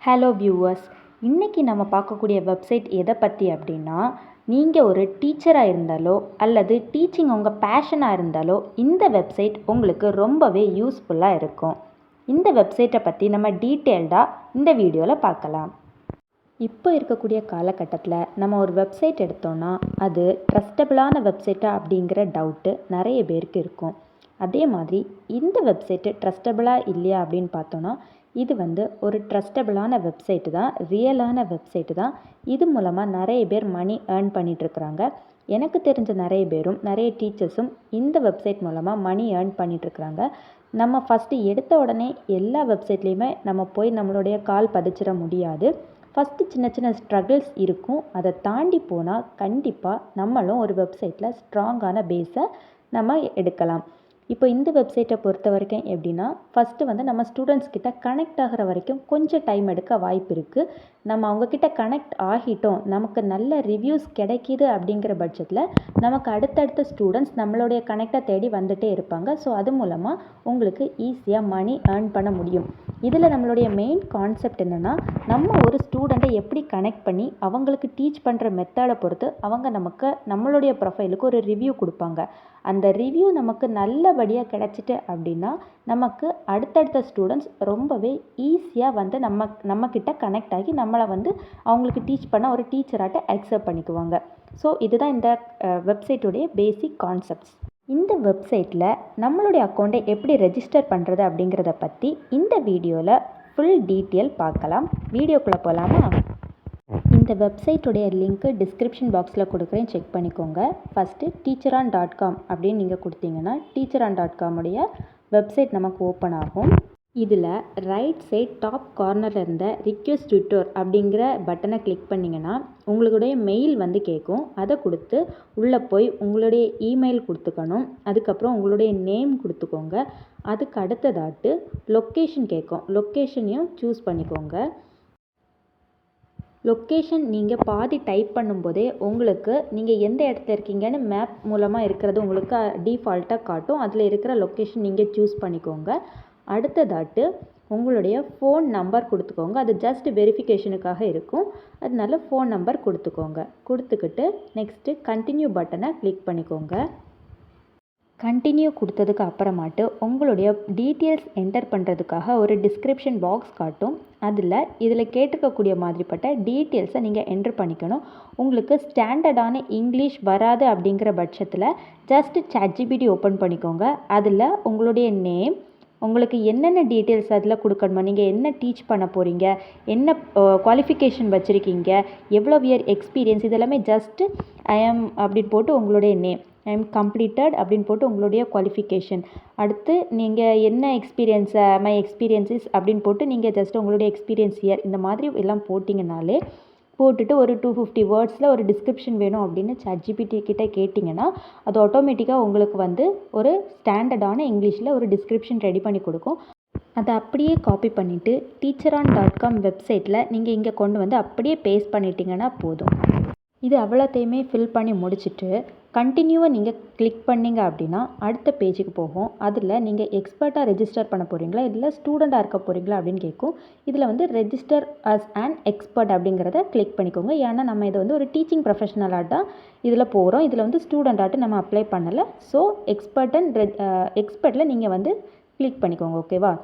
Hello viewers, இன்றைக்கி நம்ம பார்க்கக்கூடிய வெப்சைட் எதை பற்றி அப்படின்னா, நீங்கள் ஒரு டீச்சராக இருந்தாலோ அல்லது டீச்சிங் உங்கள் பேஷனாக இருந்தாலோ இந்த வெப்சைட் உங்களுக்கு ரொம்பவே யூஸ்ஃபுல்லாக இருக்கும். இந்த வெப்சைட்டை பற்றி நம்ம டீட்டெயில்டாக இந்த வீடியோவில் பார்க்கலாம். இப்போ இருக்கக்கூடிய காலகட்டத்தில் நம்ம ஒரு வெப்சைட் எடுத்தோன்னா அது ட்ரஸ்டபிளான வெப்சைட்டா அப்படிங்கிற டவுட்டு நிறைய பேருக்கு இருக்கும். அதே மாதிரி இந்த வெப்சைட்டு ட்ரஸ்டபிளாக இல்லையா அப்படின்னு பார்த்தோன்னா, இது ஒரு ட்ரஸ்டபிளான வெப்சைட்டு தான், ரியலான வெப்சைட்டு தான். இது மூலமாக நிறைய பேர் மணி ஏர்ன் பண்ணிகிட்ருக்குறாங்க. எனக்கு தெரிஞ்ச நிறைய பேரும் நிறைய டீச்சர்ஸும் இந்த வெப்சைட் மூலமாக மணி ஏர்ன் பண்ணிகிட்ருக்குறாங்க. நம்ம ஃபஸ்ட்டு எடுத்த உடனே எல்லா வெப்சைட்லேயுமே நம்ம போய் நம்மளுடைய கால் பதிச்சிட முடியாது. ஃபஸ்ட்டு சின்ன சின்ன ஸ்ட்ரகிள்ஸ் இருக்கும். அதை தாண்டி போனால் கண்டிப்பாக நம்மளும் ஒரு வெப்சைட்டில் ஸ்ட்ராங்கான பேஸை நம்ம எடுக்கலாம். இப்போ இந்த வெப்சைட்டை பொறுத்த வரைக்கும் எப்படின்னா, ஃபஸ்ட்டு நம்ம ஸ்டூடெண்ட்ஸ் கிட்ட கனெக்ட் ஆகிற வரைக்கும் கொஞ்சம் டைம் எடுக்க வாய்ப்பு இருக்குது. நம்ம அவங்கக்கிட்ட கனெக்ட் ஆகிட்டோம், நமக்கு நல்ல ரிவ்யூஸ் கிடைக்கிது அப்படிங்கிற பட்சத்தில் நமக்கு அடுத்தடுத்த ஸ்டூடெண்ட்ஸ் நம்மளுடைய கனெக்டை தேடி வந்துகிட்டே இருப்பாங்க. ஸோ அது மூலமாக உங்களுக்கு ஈஸியாக மணி ஏர்ன் பண்ண முடியும். இதில் நம்மளுடைய மெயின் கான்செப்ட் என்னென்னா, நம்ம ஒரு ஸ்டூடெண்ட்டை எப்படி கனெக்ட் பண்ணி அவங்களுக்கு டீச் பண்ணுற மெத்தடை பொறுத்து அவங்க நம்மளுடைய ப்ரொஃபைலுக்கு ஒரு ரிவ்யூ கொடுப்பாங்க. அந்த ரிவ்யூ நமக்கு நல்லபடியாக கிடச்சிட்டு அப்படின்னா நமக்கு அடுத்தடுத்த ஸ்டூடெண்ட்ஸ் ரொம்பவே ஈஸியாக நம்மக்கிட்ட கனெக்ட் ஆகி நம்மளை அவங்களுக்கு டீச் பண்ண ஒரு டீச்சராட்ட அக்செப்ட் பண்ணிக்குவாங்க. ஸோ இதுதான் இந்த வெப்சைட்டுடைய பேசிக் கான்செப்ட்ஸ். இந்த வெப்சைட்டில் நம்மளுடைய அக்கௌண்ட்டை எப்படி ரெஜிஸ்டர் பண்ணுறது அப்படிங்கிறத பற்றி இந்த வீடியோவில் ஃபுல் டீட்டெயில் பார்க்கலாம். வீடியோக்குள்ளே போகலாமா? இந்த வெப்சைட்டுடைய லிங்க்கு டிஸ்கிரிப்ஷன் பாக்ஸில் கொடுக்குறேன், செக் பண்ணிக்கோங்க. ஃபஸ்ட்டு teacheron.com அப்படின்னு நீங்கள் கொடுத்தீங்கன்னா teacheron.com உடைய வெப்சைட் நமக்கு ஓப்பன் ஆகும். இதில் ரைட் சைட் டாப் கார்னரில் இருந்த ரிக்வெஸ்ட் ட்யூட்டர் அப்படிங்கிற பட்டனை கிளிக் பண்ணிங்கன்னா உங்களுடைய மெயில் கேட்கும். அதை கொடுத்து உள்ளே போய் உங்களுடைய இமெயில் கொடுத்துக்கணும். அதுக்கப்புறம் உங்களுடைய நேம் கொடுத்துக்கோங்க. அதுக்கு அடுத்ததாட்டு லொக்கேஷன் கேட்கும். லொக்கேஷனையும் சூஸ் பண்ணிக்கோங்க. லொக்கேஷன் நீங்கள் பாதி டைப் பண்ணும்போதே உங்களுக்கு நீங்கள் எந்த இடத்துல இருக்கீங்கன்னு மேப் மூலமாக இருக்கிறது உங்களுக்கு டிஃபால்ட்டாக காட்டும். அதில் இருக்கிற லொக்கேஷன் நீங்கள் சூஸ் பண்ணிக்கோங்க. அடுத்ததாட்டு உங்களுடைய ஃபோன் நம்பர் கொடுத்துக்கோங்க. அது ஜஸ்ட் வெரிஃபிகேஷனுக்காக இருக்கும். அதனால ஃபோன் நம்பர் கொடுத்துக்கோங்க. கொடுத்துக்கிட்டு நெக்ஸ்ட்டு கண்டினியூ பட்டனை கிளிக் பண்ணிக்கோங்க. கண்டினியூ கொடுத்ததுக்கு அப்புறமாட்டு உங்களுடைய டீட்டெயில்ஸ் என்டர் பண்ணுறதுக்காக ஒரு டிஸ்கிரிப்ஷன் பாக்ஸ் காட்டும். இதில் கேட்டிருக்கக்கூடிய மாதிரிப்பட்ட டீட்டெயில்ஸை நீங்கள் என்டர் பண்ணிக்கணும். உங்களுக்கு ஸ்டாண்டர்டான இங்கிலீஷ் வராது அப்படிங்கிற பட்சத்தில் ஜஸ்ட் ChatGPT ஓப்பன் பண்ணிக்கோங்க. அதில் உங்களுடைய நேம், உங்களுக்கு என்னென்ன டீட்டெயில்ஸ் அதில் கொடுக்கணுமோ, நீங்கள் என்ன டீச் பண்ண போகிறீங்க, என்ன குவாலிஃபிகேஷன் வச்சுருக்கீங்க, எவ்வளோ இயர் எக்ஸ்பீரியன்ஸ், இதெல்லாமே ஜஸ்ட்டு ஐ எம் அப்படின்னு போட்டு உங்களுடைய நேம், ஐ எம் கம்ப்ளீட்டட் அப்படின்னு போட்டு உங்களுடைய குவாலிஃபிகேஷன், அடுத்து நீங்கள் என்ன எக்ஸ்பீரியன்ஸை மை எக்ஸ்பீரியன்ஸஸ் அப்படின்னு போட்டு நீங்கள் ஜஸ்ட் உங்களுடைய எக்ஸ்பீரியன்ஸ் இயர் இந்த மாதிரி எல்லாம் போட்டிங்கனாலே போட்டுட்டு ஒரு 250 வேர்ட்ஸில் ஒரு டிஸ்கிரிப்ஷன் வேணும் அப்படின்னு ChatGPT கிட்ட கேட்டிங்கன்னா அது ஆட்டோமேட்டிக்காக உங்களுக்கு ஒரு ஸ்டாண்டர்டான இங்கிலீஷில் ஒரு டிஸ்கிரிப்ஷன் ரெடி பண்ணி கொடுக்கும். அதை அப்படியே காப்பி பண்ணிவிட்டு teacheron.com வெப்சைட்டில் நீங்கள் இங்கே கொண்டு அப்படியே பேஸ்ட் பண்ணிட்டீங்கன்னா போதும். இது அவ்வளோத்தையுமே ஃபில் பண்ணி முடிச்சுட்டு கண்டினியூவை நீங்கள் கிளிக் பண்ணிங்க அப்படின்னா அடுத்த பேஜுக்கு போகும். அதில் நீங்கள் எக்ஸ்பர்ட்டாக ரெஜிஸ்டர் பண்ண போகிறீங்களா இல்லை ஸ்டூடெண்ட்டாக இருக்க போகிறீங்களா அப்படின்னு கேட்கும். இதில் ரெஜிஸ்டர் அஸ் அன் எக்ஸ்பர்ட் அப்படிங்கிறத கிளிக் பண்ணிக்கோங்க. ஏன்னா நம்ம இதை ஒரு டீச்சிங் ப்ரொஃபஷனலாக தான் இதில் போகிறோம். இதில் ஸ்டூடெண்ட்டாட்டு நம்ம அப்ளை பண்ணலை. ஸோ எக்ஸ்பர்ட்டில் நீங்கள் கிளிக் பண்ணிக்கோங்க. ஓகேவா?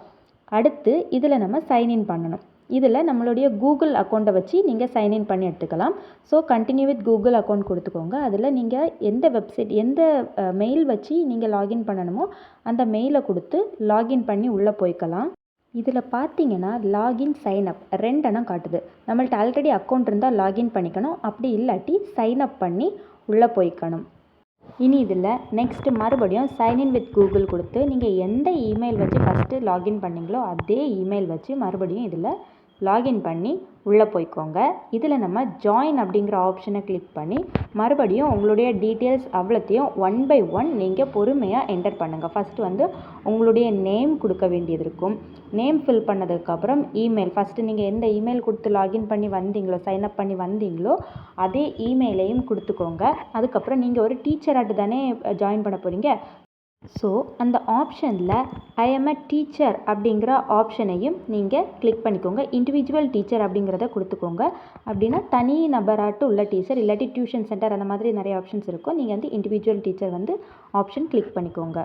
அடுத்து இதில் நம்ம சைன்இன் பண்ணணும். இதில் நம்மளுடைய கூகுள் அக்கௌண்ட்டை வச்சு நீங்கள் சைன்இன் பண்ணி எடுத்துக்கலாம். So continue with Google account கொடுத்துக்கோங்க. அதில் நீங்கள் எந்த மெயில் வச்சு நீங்கள் லாகின் பண்ணணுமோ அந்த மெயிலை கொடுத்து லாகின் பண்ணி உள்ளே போய்க்கலாம். இதில் பார்த்தீங்கன்னா லாகின் சைன்அப் 2 காட்டுது. நம்மள்ட்ட ஆல்ரெடி அக்கௌண்ட் இருந்தால் லாகின் பண்ணிக்கணும். அப்படி இல்லாட்டி சைன்அப் பண்ணி உள்ளே போய்க்கணும். இனி இதில் நெக்ஸ்ட்டு மறுபடியும் சைன்இன் வித் கூகுள் கொடுத்து நீங்கள் எந்த இமெயில் வச்சு ஃபஸ்ட்டு லாகின் பண்ணிங்களோ அதே இமெயில் வச்சு மறுபடியும் இதில் லாகின் பண்ணி உள்ளே போய்க்கோங்க. இதில் நம்ம ஜாயின் அப்படிங்கிற ஆப்ஷனை கிளிக் பண்ணி மறுபடியும் உங்களுடைய டீட்டெயில்ஸ் அவ்வளோத்தையும் 1 by 1 நீங்கள் பொறுமையாக என்டர் பண்ணுங்கள். ஃபஸ்ட்டு உங்களுடைய நேம் கொடுக்க வேண்டியது இருக்கும். நேம் ஃபில் பண்ணதுக்கப்புறம் இமெயில், ஃபஸ்ட்டு நீங்கள் எந்த இமெயில் கொடுத்து லாகின் பண்ணி வந்தீங்களோ, சைன்அப் பண்ணி வந்தீங்களோ அதே இமெயிலையும் கொடுத்துக்கோங்க. அதுக்கப்புறம் நீங்கள் ஒரு டீச்சராட்டு தானே ஜாயின் பண்ண போகிறீங்க. ஸோ அந்த ஆப்ஷனில் ஐ எம் அ டீச்சர் அப்படிங்கிற ஆப்ஷனையும் நீங்கள் கிளிக் பண்ணிக்கோங்க. இண்டிவிஜுவல் டீச்சர் அப்படிங்கிறத கொடுத்துக்கோங்க. அப்படின்னா தனி நபராட்டு உள்ள டீச்சர், இல்லாட்டி டியூஷன் சென்டர், அந்த மாதிரி நிறைய ஆப்ஷன்ஸ் இருக்கும். நீங்கள் வந்து இண்டிவிஜுவல் டீச்சர் வந்து ஆப்ஷன் கிளிக் பண்ணிக்கோங்க.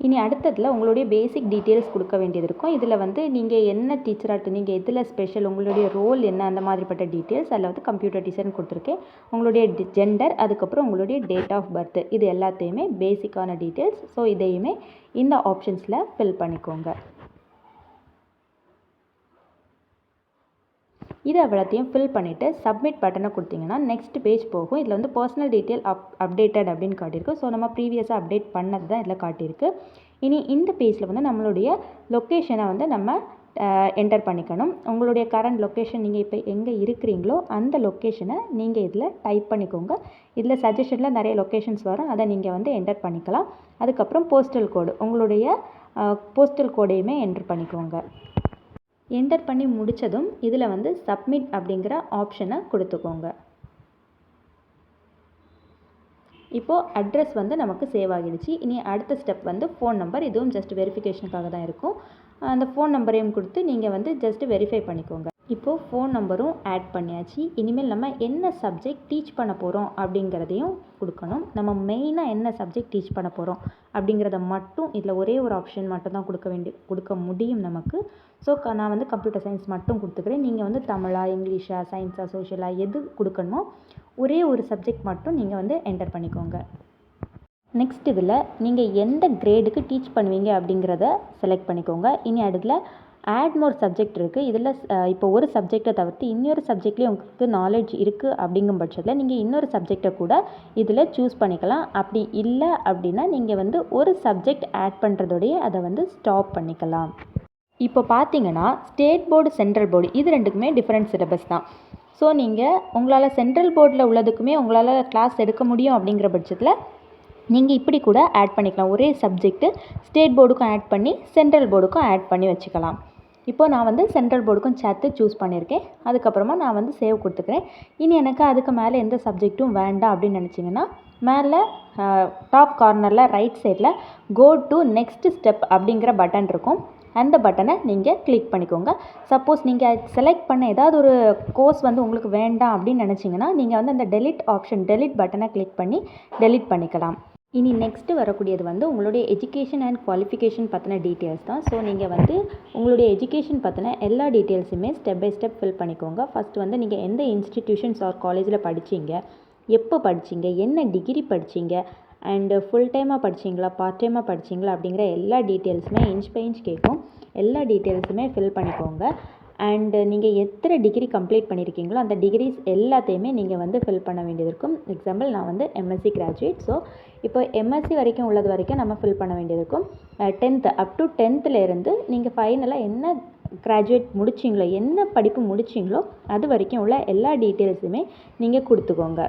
இனி அடுத்ததில் உங்களுடைய பேசிக் டீட்டெயில்ஸ் கொடுக்க வேண்டியது இருக்கும். இதில் வந்து நீங்கள் என்ன டீச்சராட்டு, நீங்கள் எதில் ஸ்பெஷல், உங்களுடைய ரோல் என்ன, அந்த மாதிரிப்பட்ட டீட்டெயில்ஸ் அதில் வந்து கம்ப்யூட்டர் டீச்சர்னு கொடுத்துருக்கேன். உங்களுடைய ஜெண்டர், அதுக்கப்புறம் உங்களுடைய டேட் ஆஃப் பர்த், இது எல்லாத்தையுமே பேசிக்கான டீட்டெயில்ஸ். ஸோ இதையுமே இந்த ஆப்ஷன்ஸில் ஃபில் பண்ணிக்கோங்க. இது அவ்வளோத்தையும் ஃபில் பண்ணிவிட்டு சப்மிட் பட்டனை கொடுத்தீங்கன்னா நெக்ஸ்ட் பேஜ் போகும். இதில் வந்து பர்சனல் டீட்டெயில் அப்டேட்டட் அப்படின்னு காட்டியிருக்கு. ஸோ நம்ம ப்ரீவியஸாக அப்டேட் பண்ணது தான் இதில் காட்டியிருக்கு. இனி இந்த பேஜில் வந்து நம்மளுடைய லொக்கேஷனை வந்து நம்ம என்டர் பண்ணிக்கணும். உங்களுடைய கரண்ட் லொக்கேஷன், நீங்கள் இப்போ எங்கே இருக்கிறீங்களோ அந்த லொக்கேஷனை நீங்கள் இதில் டைப் பண்ணிக்கோங்க. இதில் சஜஷனில் நிறைய லொக்கேஷன்ஸ் வரும், அதை நீங்கள் வந்து என்டர் பண்ணிக்கலாம். அதுக்கப்புறம் போஸ்டல் கோடு, உங்களுடைய போஸ்டல் கோடையுமே என்டர் பண்ணிக்கோங்க. என்டர் பண்ணி முடித்ததும் இதில் வந்து சப்மிட் அப்படிங்கிற ஆப்ஷனை கொடுத்துக்கோங்க. இப்போது அட்ரஸ் வந்து நமக்கு சேவ் ஆகிடுச்சு. இனி அடுத்த ஸ்டெப் வந்து ஃபோன் நம்பர், இதுவும் ஜஸ்ட் வெரிஃபிகேஷனுக்காக தான் இருக்கும். அந்த ஃபோன் நம்பரையும் கொடுத்து நீங்கள் வந்து ஜஸ்ட் வெரிஃபை பண்ணிக்கோங்க. இப்போது ஃபோன் நம்பரும் ஆட் பண்ணியாச்சு. இனிமேல் நம்ம என்ன சப்ஜெக்ட் டீச் பண்ண போகிறோம் அப்படிங்கிறதையும் கொடுக்கணும். நம்ம மெயினாக என்ன சப்ஜெக்ட் டீச் பண்ண போகிறோம் அப்படிங்கிறத மட்டும் இதில் ஒரே ஒரு ஆப்ஷன் மட்டும் தான் கொடுக்க முடியும் நமக்கு. ஸோ நான் வந்து கம்ப்யூட்டர் சயின்ஸ் மட்டும் கொடுத்துக்கிறேன். நீங்கள் வந்து தமிழா, இங்கிலீஷா, சயின்ஸா, சோஷியலா, எது கொடுக்கணுமோ ஒரே ஒரு சப்ஜெக்ட் மட்டும் நீங்கள் வந்து என்டர் பண்ணிக்கோங்க. நெக்ஸ்ட் இதில் நீங்கள் எந்த கிரேடுக்கு டீச் பண்ணுவீங்க அப்படிங்கிறத செலக்ட் பண்ணிக்கோங்க. இனி அதில் ஆட் மோர் சப்ஜெக்ட் இருக்குது. இதில் இப்போ ஒரு சப்ஜெக்டை தவிர்த்து இன்னொரு சப்ஜெக்ட்லேயும் உங்களுக்கு நாலேஜ் இருக்குது அப்படிங்கும் பட்சத்தில் நீங்கள் இன்னொரு சப்ஜெக்டை கூட இதில் சூஸ் பண்ணிக்கலாம். அப்படி இல்லை அப்படின்னா நீங்கள் வந்து ஒரு சப்ஜெக்ட் ஆட் பண்ணுறதோடைய அதை வந்து ஸ்டாப் பண்ணிக்கலாம். இப்போ பார்த்தீங்கன்னா ஸ்டேட் போர்டு, சென்ட்ரல் போர்டு, இது ரெண்டுக்குமே டிஃப்ரெண்ட் சிலபஸ் தான். ஸோ நீங்கள் உங்களால் சென்ட்ரல் போர்டில் உள்ளதுக்குமே உங்களால் கிளாஸ் எடுக்க முடியும் அப்படிங்கிற பட்சத்தில் நீங்கள் இப்படி கூட ஆட் பண்ணிக்கலாம். ஒரே சப்ஜெக்ட்டு ஸ்டேட் போர்டுக்கும் ஆட் பண்ணி சென்ட்ரல் போர்டுக்கும் ஆட் பண்ணி வச்சுக்கலாம். இப்போது நான் வந்து சென்ட்ரல் போர்டுக்கும் சேர்த்து சூஸ் பண்ணியிருக்கேன். அதுக்கப்புறமா நான் வந்து சேவ் கொடுத்துக்கிறேன். இனி எனக்கு அதுக்கு மேலே எந்த சப்ஜெக்ட்டும் வேண்டாம் அப்படின்னு நினச்சிங்கன்னா மேலே டாப் கார்னரில் ரைட் சைடில் கோ டு நெக்ஸ்ட் ஸ்டெப் அப்படிங்கிற பட்டன் இருக்கும். அந்த பட்டனை நீங்கள் கிளிக் பண்ணிக்கோங்க. சப்போஸ் நீங்கள் செலக்ட் பண்ண ஏதாவது ஒரு கோர்ஸ் வந்து உங்களுக்கு வேண்டாம் அப்படின்னு நினச்சிங்கன்னா நீங்கள் வந்து அந்த டெலிட் ஆப்ஷன், டெலிட் பட்டனை கிளிக் பண்ணி டெலிட் பண்ணிக்கலாம். இனி நெக்ஸ்ட்டு வரக்கூடியது வந்து உங்களுடைய எஜுகேஷன் அண்ட் குவாலிஃபிகேஷன் பற்றின டீட்டெயில்ஸ் தான். ஸோ நீங்கள் வந்து உங்களுடைய எஜுகேஷன் பற்றின எல்லா டீட்டெயில்ஸுமே ஸ்டெப் பை ஸ்டெப் ஃபில் பண்ணிக்கோங்க. ஃபஸ்ட்டு வந்து நீங்கள் எந்த இன்ஸ்டிடியூஷன்ஸ் ஆர் காலேஜில் படித்தீங்க, எப்போ படித்தீங்க, என்ன டிகிரி படித்தீங்க, அண்டு ஃபுல் டைமாக படித்தீங்களா, பார்ட் டைமாக படித்தீங்களா அப்படிங்கிற எல்லா டீட்டெயில்ஸுமே இன்ச் பை இன்ச் கேட்கும். எல்லா டீட்டெயில்ஸுமே ஃபில் பண்ணிக்கோங்க. அண்டு நீங்கள் எத்தனை டிகிரி கம்ப்ளீட் பண்ணியிருக்கீங்களோ அந்த டிகிரிஸ் எல்லாத்தையுமே நீங்கள் வந்து ஃபில் பண்ண வேண்டியது இருக்கும். எக்ஸாம்பிள் நான் வந்து எம்எஸ்சி கிராஜுவேட். ஸோ இப்போ எம்எஸ்சி வரைக்கும் உள்ளது வரைக்கும் நம்ம ஃபில் பண்ண வேண்டியது இருக்கும். 10th அப் டு 10th நீங்கள் ஃபைனலாக என்ன கிராஜுவேட் முடிச்சிங்களோ, என்ன படிப்பு முடிச்சிங்களோ அது வரைக்கும் உள்ள எல்லா டீட்டெயில்ஸுமே நீங்கள் கொடுத்துக்கோங்க.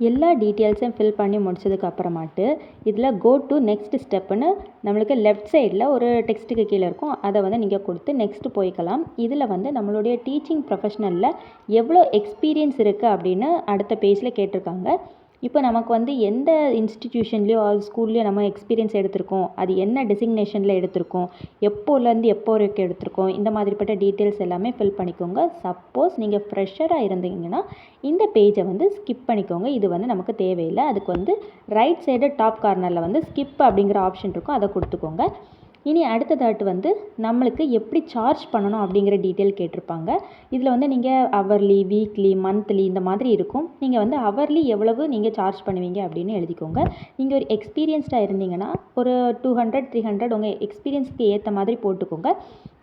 எல்லா டீட்டெயில்ஸையும் ஃபில் பண்ணி முடிச்சதுக்கு அப்புறமாட்டு இதில் கோ டு நெக்ஸ்ட் ஸ்டெப்புன்னு நம்மளுக்கு லெஃப்ட் சைடில் ஒரு டெக்ஸ்ட்டுக்கு கீழே இருக்கும். அதை வந்து நீங்கள் கொடுத்து நெக்ஸ்ட்டு போய்க்கலாம். இதில் வந்து நம்மளுடைய டீச்சிங் ப்ரொஃபஷனலில் எவ்வளோ எக்ஸ்பீரியன்ஸ் இருக்குது அப்படின்னு அடுத்த பேஜில் கேட்டிருக்காங்க. இப்போ நமக்கு வந்து எந்த இன்ஸ்டிடியூஷன்லேயோ ஸ்கூல்லையோ நம்ம எக்ஸ்பீரியன்ஸ் எடுத்திருக்கோம், அது என்ன டெசிக்னேஷனில் எடுத்திருக்கோம், எப்போலேருந்து எப்போ வரைக்கும் எடுத்திருக்கோம், இந்த மாதிரிப்பட்ட டீட்டெயில்ஸ் எல்லாமே ஃபில் பண்ணிக்கோங்க. சப்போஸ் நீங்கள் ஃப்ரெஷராக இருந்தீங்கன்னா இந்த பேஜை வந்து ஸ்கிப் பண்ணிக்கோங்க. இது வந்து நமக்கு தேவையில்லை. அதுக்கு வந்து ரைட் சைடு டாப் கார்னரில் வந்து ஸ்கிப் அப்படிங்கிற ஆப்ஷன் இருக்கும், அதை கொடுத்துக்கோங்க. இனி அடுத்ததாட்டு வந்து நம்மளுக்கு எப்படி சார்ஜ் பண்ணணும் அப்படிங்கிற டீட்டெயில் கேட்டிருப்பாங்க. இதில் வந்து நீங்கள் ஹவர்லி, வீக்லி, மந்த்லி இந்த மாதிரி இருக்கும். நீங்கள் வந்து ஹவர்லி எவ்வளவு நீங்கள் சார்ஜ் பண்ணுவீங்க அப்படின்னு எழுதிக்கோங்க. நீங்கள் ஒரு எக்ஸ்பீரியன்ஸ்டாக இருந்தீங்கன்னா ஒரு 200, 300 உங்கள் எக்ஸ்பீரியன்ஸ்க்கு ஏற்ற மாதிரி போட்டுக்கோங்க.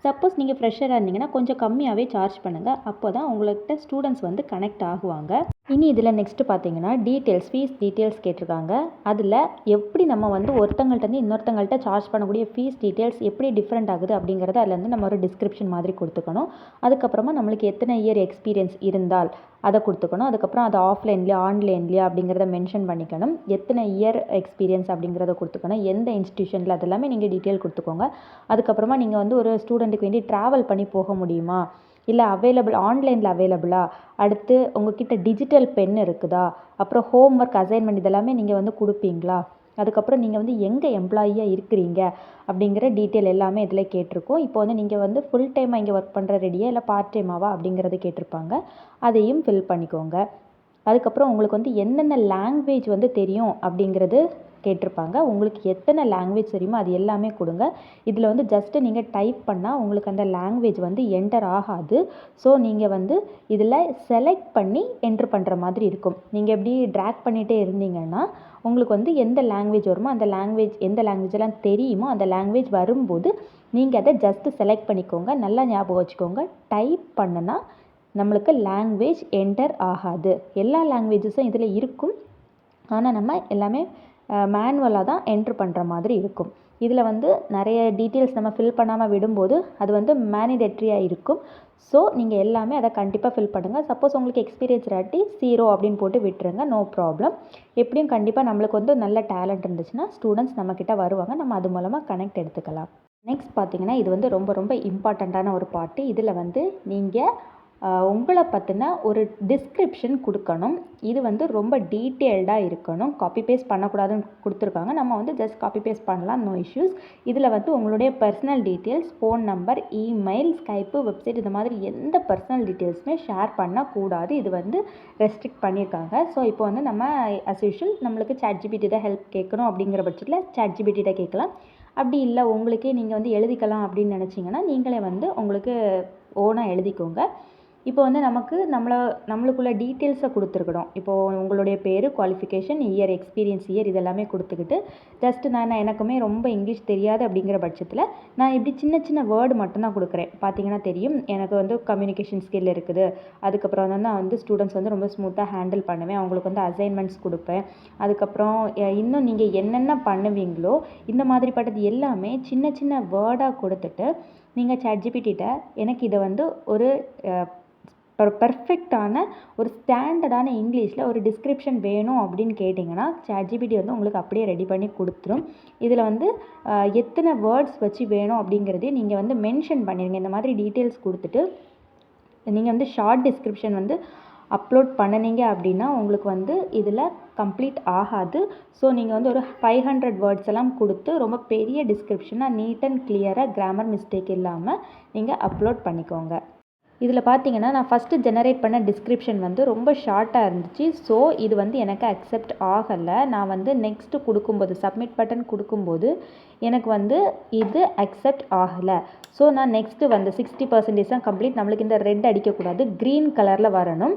சப்போஸ் நீங்கள் ஃப்ரெஷராக இருந்தீங்கன்னா கொஞ்சம் கம்மியாகவே சார்ஜ் பண்ணுங்கள். அப்போ தான் உங்கள்கிட்ட ஸ்டூடெண்ட்ஸ் வந்து கனெக்ட் ஆகுவாங்க. இனி இதில் நெக்ஸ்ட்டு பார்த்தீங்கன்னா டீட்டெயில்ஸ், ஃபீஸ் டீட்டெயில்ஸ் கேட்டிருக்காங்க. அதில் எப்படி நம்ம வந்து ஒருத்தங்கள்ட்ட இன்னொருத்தங்கள்ட்ட சார்ஜ் பண்ணக்கூடிய ஃபீஸ் டீட்டெயில்ஸ் எப்படி டிஃப்ரெண்ட் ஆகுது அப்படிங்கிறத அதில் வந்து நம்ம ஒரு டிஸ்கிரிப்ஷன் மாதிரி கொடுத்துக்கணும். அதுக்கப்புறமா நம்மளுக்கு எத்தனை இயர் எக்ஸ்பீரியன்ஸ் இருந்தால் அதை கொடுத்துக்கணும். அதுக்கப்புறம் அது ஆஃப்லைன்லையா ஆன்லைன்லையா அப்படிங்கிறத மென்ஷன் பண்ணிக்கணும். எத்தனை இயர் எக்ஸ்பீரியன்ஸ் அப்படிங்கிறத கொடுத்துக்கணும். எந்த இன்ஸ்டியூஷனில் அதெல்லாமே நீங்கள் டீட்டெயில் கொடுத்துக்கோங்க. அதுக்கப்புறமா நீங்கள் வந்து ஒரு ஸ்டூடெண்ட்டுக்கு வேண்டி ட்ராவல் பண்ணி போக முடியுமா, இல்லை ஆன்லைனில் அவைலபிளா, உங்ககிட்ட டிஜிட்டல் பென் இருக்குதா, அப்புறம் ஹோம் ஒர்க் அசைன்மெண்ட் இதெல்லாமே நீங்கள் வந்து கொடுப்பீங்களா, அதுக்கப்புறம் நீங்கள் வந்து எங்கே எம்ப்ளாயியாக இருக்கிறீங்க அப்படிங்கிற டீட்டெயில் எல்லாமே இதில் கேட்டிருக்கோம். இப்போ வந்து நீங்கள் வந்து ஃபுல் டைமாக இங்கே ஒர்க் பண்ணுற ரெடியா இல்லை பார்ட் டைமாவா அப்படிங்கிறத கேட்டிருப்பாங்க. அதையும் ஃபில் பண்ணிக்கோங்க. அதுக்கப்புறம் உங்களுக்கு வந்து என்னென்ன லாங்குவேஜ் வந்து தெரியும் அப்படிங்கிறது கேட்டிருப்பாங்க. உங்களுக்கு எத்தனை லாங்குவேஜ் தெரியுமோ அது எல்லாமே கொடுங்க. இதில் வந்து ஜஸ்ட்டு நீங்கள் டைப் பண்ணால் உங்களுக்கு அந்த லாங்குவேஜ் வந்து என்டர் ஆகாது. ஸோ நீங்கள் வந்து இதில் செலக்ட் பண்ணி என்ட்ரு பண்ணுற மாதிரி இருக்கும். நீங்கள் எப்படி ட்ராக் பண்ணிகிட்டே இருந்தீங்கன்னா உங்களுக்கு வந்து எந்த லாங்குவேஜ் வருமோ அந்த லாங்குவேஜ் எந்த லாங்குவேஜெல்லாம் தெரியுமோ அந்த லாங்குவேஜ் வரும்போது நீங்கள் அதை ஜஸ்ட்டு செலக்ட் பண்ணிக்கோங்க. நல்லா ஞாபகம் வச்சுக்கோங்க, டைப் பண்ணுனா நம்மளுக்கு லாங்குவேஜ் என்டர் ஆகாது. எல்லா லாங்குவேஜஸும் இதில் இருக்கும். ஆனால் நம்ம எல்லாமே மேனுவலாக தான் என்ட்ரு பண்ணுற மாதிரி இருக்கும். இதில் வந்து நிறைய டீட்டெயில்ஸ் நம்ம ஃபில் பண்ணாமல் விடும்போது அது வந்து மேனிடேட்ரியாக இருக்கும். ஸோ நீங்கள் எல்லாமே அதை கண்டிப்பாக ஃபில் பண்ணுங்கள். சப்போஸ் உங்களுக்கு எக்ஸ்பீரியன்ஸ் இல்லாட்டி 0 அப்படின்னு போட்டு விட்டுருங்க, நோ ப்ராப்ளம். எப்படியும் கண்டிப்பாக நம்மளுக்கு வந்து நல்ல டேலண்ட் இருந்துச்சுன்னா ஸ்டூடெண்ட்ஸ் நம்மக்கிட்ட வருவாங்க, நம்ம அது மூலமாக கனெக்ட் எடுத்துக்கலாம். நெக்ஸ்ட் பார்த்தீங்கன்னா இது வந்து ரொம்ப ரொம்ப இம்பார்ட்டண்ட்டான ஒரு பார்ட்டு. இதில் வந்து நீங்கள் உங்களை பற்றின ஒரு டிஸ்கிரிப்ஷன் கொடுக்கணும். இது வந்து ரொம்ப டீட்டெயில்டாக இருக்கணும். காப்பி பேஸ்ட் பண்ணக்கூடாதுன்னு கொடுத்துருக்காங்க. நம்ம வந்து ஜஸ்ட் காப்பி பேஸ்ட் பண்ணலாம், நோ இஷ்யூஸ். இதில் வந்து உங்களுடைய personal details, phone number, email, Skype, website இந்த மாதிரி எந்த பர்சனல் டீட்டெயில்ஸுமே ஷேர் பண்ணக்கூடாது. இது வந்து ரெஸ்ட்ரிக்ட் பண்ணியிருக்காங்க. ஸோ இப்போ வந்து நம்ம அஸ் யூஷுவல் நம்மளுக்கு ChatGPT தான் ஹெல்ப் கேட்கணும் அப்படிங்கிற பட்சத்தில் ChatGPT கேட்கலாம். அப்படி இல்லை உங்களுக்கே நீங்கள் வந்து எழுதிக்கலாம் அப்படின்னு நினச்சிங்கன்னா நீங்களே வந்து உங்களுக்கு ஓனாக எழுதிக்கோங்க. இப்போ வந்து நம்மளுக்குள்ள டீட்டெயில்ஸை கொடுத்துருக்கணும். இப்போது உங்களுடைய பேர், குவாலிஃபிகேஷன், இயர், எக்ஸ்பீரியன்ஸ் இயர் இதெல்லாமே கொடுத்துக்கிட்டு ஜஸ்ட் எனக்குமே ரொம்ப இங்கிலீஷ் தெரியாது அப்படிங்கிற பட்சத்தில் நான் இப்படி சின்ன சின்ன வேர்டு மட்டும்தான் கொடுக்குறேன். பார்த்தீங்கன்னா தெரியும், எனக்கு வந்து கம்யூனிகேஷன் ஸ்கில் இருக்குது. அதுக்கப்புறம் வந்து நான் வந்து ஸ்டூடெண்ட்ஸ் வந்து ரொம்ப ஸ்மூத்தாக ஹேண்டில் பண்ணுவேன். அவங்களுக்கு வந்து அசைன்மெண்ட்ஸ் கொடுப்பேன். அதுக்கப்புறம் இன்னும் நீங்கள் என்னென்ன பண்ணுவீங்களோ இந்த மாதிரிப்பட்டது எல்லாமே சின்ன சின்ன வேர்டாக கொடுத்துட்டு நீங்கள் ChatGPT எனக்கு இதை வந்து ஒரு பர்ஃபெக்டான ஒரு ஸ்டாண்டர்டான இங்கிலீஷில் ஒரு டிஸ்கிரிப்ஷன் வேணும் அப்படின்னு கேட்டிங்கன்னா ChatGPT வந்து உங்களுக்கு அப்படியே ரெடி பண்ணி கொடுத்துரும். இதில் வந்து எத்தனை வேர்ட்ஸ் வச்சு வேணும் அப்படிங்கிறதே நீங்கள் வந்து மென்ஷன் பண்ணிடுங்க. இந்த மாதிரி டீட்டெயில்ஸ் கொடுத்துட்டு நீங்கள் வந்து ஷார்ட் டிஸ்கிரிப்ஷன் வந்து அப்லோட் பண்ணினீங்க அப்படின்னா உங்களுக்கு வந்து இதில் கம்ப்ளீட் ஆகாது. ஸோ நீங்கள் வந்து ஒரு 500 வேர்ட்ஸ் எல்லாம் கொடுத்து ரொம்ப பெரிய டிஸ்கிரிப்ஷனாக நீட் அண்ட் கிளியராக கிராமர் மிஸ்டேக் இல்லாமல் நீங்கள் அப்லோட் பண்ணிக்கோங்க. இதில் பார்த்தீங்கன்னா நான் ஃபஸ்ட்டு ஜெனரேட் பண்ண டிஸ்கிரிப்ஷன் வந்து ரொம்ப ஷார்ட்டாக இருந்துச்சு. ஸோ இது வந்து எனக்கு அக்செப்ட் ஆகலை. நான் வந்து நெக்ஸ்ட்டு கொடுக்கும்போது சப்மிட் பட்டன் கொடுக்கும்போது எனக்கு வந்து இது அக்செப்ட் ஆகலை. ஸோ நான் நெக்ஸ்ட்டு வந்து 60% தான் கம்ப்ளீட். நம்மளுக்கு இந்த ரெட் அடிக்கக்கூடாது, க்ரீன் கலரில் வரணும்.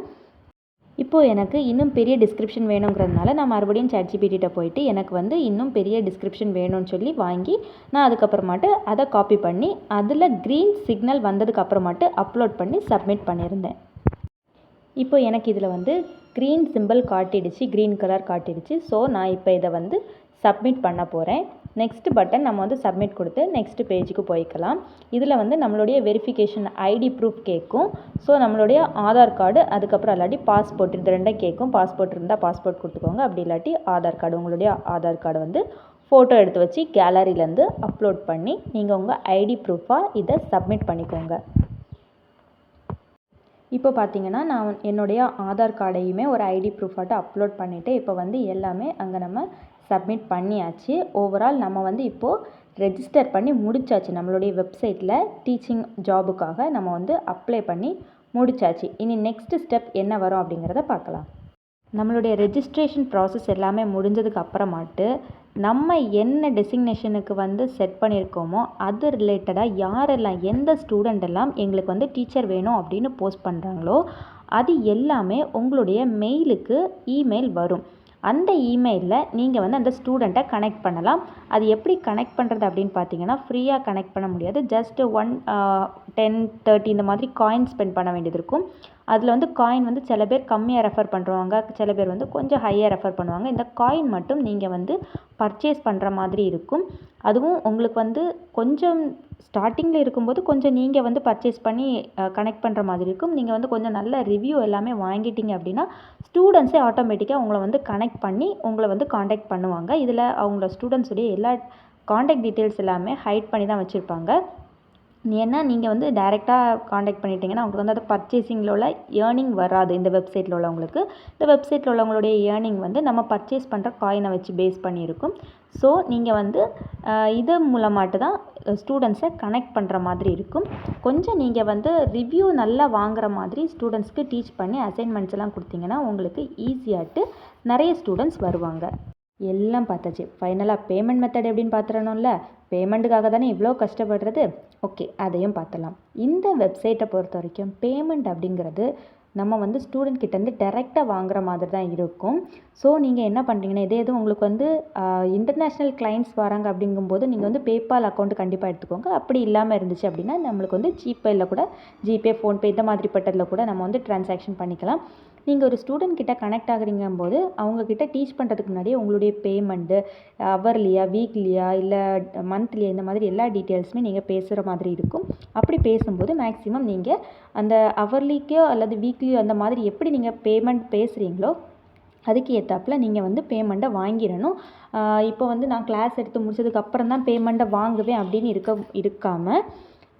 இப்போது எனக்கு இன்னும் பெரிய டிஸ்கிரிப்ஷன் வேணுங்கிறதுனால நான் மறுபடியும் ChatGPT போயிட்டு எனக்கு வந்து இன்னும் பெரிய டிஸ்கிரிப்ஷன் வேணும்னு சொல்லி வாங்கி நான் அதுக்கப்புறமாட்டு அதை காப்பி பண்ணி அதில் க்ரீன் சிக்னல் வந்ததுக்கு அப்புறமாட்டு அப்லோட் பண்ணி சப்மிட் பண்ணியிருந்தேன். இப்போ எனக்கு இதில் வந்து க்ரீன் சிம்பிள் காட்டிடுச்சு, க்ரீன் கலர் காட்டிடுச்சு. ஸோ நான் இப்போ இதை வந்து சப்மிட் பண்ண போகிறேன். நெக்ஸ்ட் பட்டன் நம்ம வந்து சப்மிட் கொடுத்து நெக்ஸ்ட் பேஜுக்கு போய்க்கலாம். இதில் வந்து நம்மளுடைய வெரிஃபிகேஷன் ஐடி ப்ரூஃப் கேட்கும். ஸோ நம்மளுடைய ஆதார் கார்டு, அதுக்கப்புறம் இல்லாட்டி பாஸ்போர்ட், இது ரெண்டும் கேட்கும். பாஸ்போர்ட் இருந்தால் பாஸ்போர்ட் கொடுத்துக்கோங்க, அப்படி இல்லாட்டி ஆதார் கார்டு, உங்களுடைய ஆதார் கார்டு வந்து ஃபோட்டோ எடுத்து வச்சு கேலரியிலேருந்து அப்லோட் பண்ணி நீங்கள் உங்கள் ஐடி ப்ரூஃபாக இதை சப்மிட் பண்ணிக்கோங்க. இப்போ பார்த்தீங்கன்னா நான் என்னுடைய ஆதார் கார்டையுமே ஒரு ஐடி ப்ரூஃபாட்டு அப்லோட் பண்ணிவிட்டு இப்போ வந்து எல்லாமே அங்கே நம்ம சப்மிட் பண்ணியாச்சு. ஓவரால் நம்ம வந்து இப்போது ரெஜிஸ்டர் பண்ணி முடிச்சாச்சு. நம்மளுடைய வெப்சைட்டில் டீச்சிங் ஜாபுக்காக நம்ம வந்து அப்ளை பண்ணி முடிச்சாச்சு. இனி நெக்ஸ்ட் ஸ்டெப் என்ன வரும் அப்படிங்கிறத பார்க்கலாம். நம்மளுடைய ரெஜிஸ்ட்ரேஷன் ப்ராசஸ் எல்லாமே முடிஞ்சதுக்கு அப்புறமாட்டு நம்ம என்ன டெசிக்னேஷனுக்கு வந்து செட் பண்ணியிருக்கோமோ அது ரிலேட்டடாக யாரெல்லாம் எந்த ஸ்டூடெண்ட் எல்லாம் எங்களுக்கு வந்து டீச்சர் வேணும் அப்படின்னு போஸ்ட் பண்ணுறாங்களோ அது எல்லாமே உங்களுடைய மெயிலுக்கு இமெயில் வரும். அந்த இமெயிலில் நீங்கள் வந்து அந்த ஸ்டூடெண்ட்டை கனெக்ட் பண்ணலாம். அது எப்படி கனெக்ட் பண்ணுறது அப்படின்னு பார்த்தீங்கன்னா ஃப்ரீயாக கனெக்ட் பண்ண முடியாது. ஜஸ்ட்டு 10, 30 இந்த மாதிரி காயின் ஸ்பெண்ட் பண்ண வேண்டியது இருக்கும். அதில் வந்து காயின் வந்து சில பேர் கம்மியாக ரெஃபர் பண்ணுறவங்க, சில பேர் வந்து கொஞ்சம் ஹையாக ரெஃபர் பண்ணுவாங்க. இந்த காயின் மட்டும் நீங்கள் வந்து பர்ச்சேஸ் பண்ணுற மாதிரி இருக்கும். அதுவும் உங்களுக்கு வந்து கொஞ்சம் ஸ்டார்டிங்கில் இருக்கும்போது கொஞ்சம் நீங்கள் வந்து பர்ச்சேஸ் பண்ணி கனெக்ட் பண்ணுற மாதிரி இருக்கும். நீங்கள் வந்து கொஞ்சம் நல்ல ரிவ்யூ எல்லாமே வாங்கிட்டீங்க அப்படின்னா ஸ்டூடெண்ட்ஸே ஆட்டோமேட்டிக்காக உங்களை வந்து கனெக்ட் பண்ணி உங்களை வந்து காண்டாக்ட் பண்ணுவாங்க. இதில் அவங்களோட ஸ்டூடெண்ட்ஸுடைய எல்லா காண்டாக்ட் டீட்டெயில்ஸ் எல்லாமே ஹைட் பண்ணி தான் வச்சுருப்பாங்க. ஏன்னா நீங்கள் வந்து டைரெக்டாக காண்டாக்ட் பண்ணிட்டீங்கன்னா உங்களுக்கு வந்து அது பர்ச்சேசிங்கில் உள்ள ஏர்னிங் வராது. இந்த வெப்சைட்டில் உள்ளவங்களுக்கு இந்த வெப்சைட்டில் உள்ளவங்களுடைய ஏர்னிங் வந்து நம்ம பர்ச்சேஸ் பண்ணுற காயினை வச்சு பேஸ் பண்ணியிருக்கும். ஸோ நீங்கள் வந்து இது மூலமாட்டு தான் ஸ்டூடெண்ட்ஸை கனெக்ட் பண்ணுற மாதிரி இருக்கும். கொஞ்சம் நீங்கள் வந்து ரிவ்யூ நல்லா வாங்குற மாதிரி ஸ்டூடெண்ட்ஸ்க்கு டீச் பண்ணி அசைன்மெண்ட்ஸ் எல்லாம் கொடுத்தீங்கன்னா உங்களுக்கு ஈஸியாட்டு நிறைய ஸ்டூடெண்ட்ஸ் வருவாங்க. எல்லாம் பார்த்தாச்சு. ஃபைனலாக பேமெண்ட் மெத்தட் எப்படின்னு பார்த்துறணும்ல. பேமெண்ட்டுக்காக தானே இவ்வளோ கஷ்டப்படுறது. ஓகே, அதையும் பார்த்துடலாம். இந்த வெப்சைட்டை பொறுத்த வரைக்கும் பேமெண்ட் அப்படிங்கிறது நம்ம வந்து ஸ்டூடெண்ட் கிட்டேருந்து டைரெக்டாக வாங்குற மாதிரி தான் இருக்கும். ஸோ நீங்கள் என்ன பண்ணுறீங்கன்னா, இதே எதுவும் உங்களுக்கு வந்து இன்டர்நேஷ்னல் கிளைண்ட்ஸ் வராங்க அப்படிங்கும்போது நீங்கள் வந்து பேபால் அக்கௌண்ட் கண்டிப்பாக எடுத்துக்கோங்க. அப்படி இல்லாமல் இருந்துச்சு அப்படின்னா நம்மளுக்கு வந்து ஜிபேயில் கூட ஜிபே, ஃபோன்பே இந்த மாதிரிப்பட்டதில் கூட நம்ம வந்து ட்ரான்சாக்ஷன் பண்ணிக்கலாம். நீங்கள் ஒரு ஸ்டூடெண்ட் கிட்ட கனெக்ட் ஆகுறீங்கும்போது அவங்கக்கிட்ட டீச் பண்ணுறதுக்கு முன்னாடியே உங்களுடைய பேமெண்ட்டு ஹவர்லியா, வீக்லியா, இல்லை மந்த்லியா, இந்த மாதிரி எல்லா டீட்டெயில்ஸுமே நீங்கள் பேசுகிற மாதிரி இருக்கும். அப்படி பேசும்போது மேக்ஸிமம் நீங்கள் அந்த ஹவர்லிக்கோ அல்லது வீக்லியோ அந்த மாதிரி எப்படி நீங்கள் பேமெண்ட் பேசுகிறீங்களோ அதுக்கு ஏற்றாப்புல நீங்கள் வந்து பேமெண்ட்டை வாங்கிடணும். இப்போ வந்து நான் கிளாஸ் எடுத்து முடிச்சதுக்கப்புறம் தான் பேமெண்ட்டை வாங்குவேன் அப்படின்னு இருக்காமல்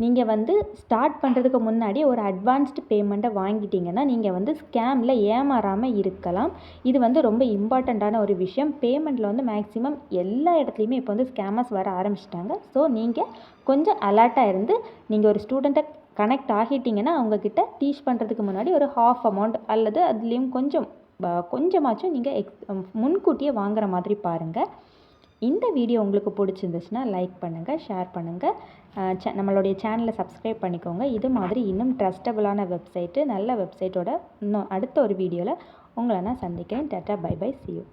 நீங்கள் வந்து ஸ்டார்ட் பண்ணுறதுக்கு முன்னாடி ஒரு அட்வான்ஸ்டு பேமெண்ட்டை வாங்கிட்டீங்கன்னா நீங்கள் வந்து ஸ்கேமில் ஏமாறாமல் இருக்கலாம். இது வந்து ரொம்ப இம்பார்ட்டண்ட்டான ஒரு விஷயம். பேமெண்ட்டில் வந்து மேக்ஸிமம் எல்லா இடத்துலையுமே இப்போ வந்து ஸ்கேமர்ஸ் வர ஆரம்பிச்சிட்டாங்க. ஸோ நீங்கள் கொஞ்சம் அலர்ட்டாக இருந்து நீங்கள் ஒரு ஸ்டூடெண்ட்டை கனெக்ட் ஆகிட்டிங்கன்னா அவங்கக்கிட்ட டீச் பண்ணுறதுக்கு முன்னாடி ஒரு ஹாஃப் அமௌண்ட் அல்லது அதுலேயும் கொஞ்சமாச்சும் நீங்கள் முன்கூட்டியே வாங்குற மாதிரி பாருங்கள். இந்த வீடியோ உங்களுக்கு பிடிச்சிருந்துச்சுன்னா லைக் பண்ணுங்கள், ஷேர் பண்ணுங்கள், நம்மளுடைய சேனலை சப்ஸ்கிரைப் பண்ணிக்கோங்க. இது மாதிரி இன்னும் ட்ரஸ்டபுளான வெப்சைட்டு, நல்ல வெப்சைட்டோட இன்னும் அடுத்த ஒரு வீடியோவில் உங்களை நான் சந்திக்கிறேன். டாட்டா, பை பை, see you.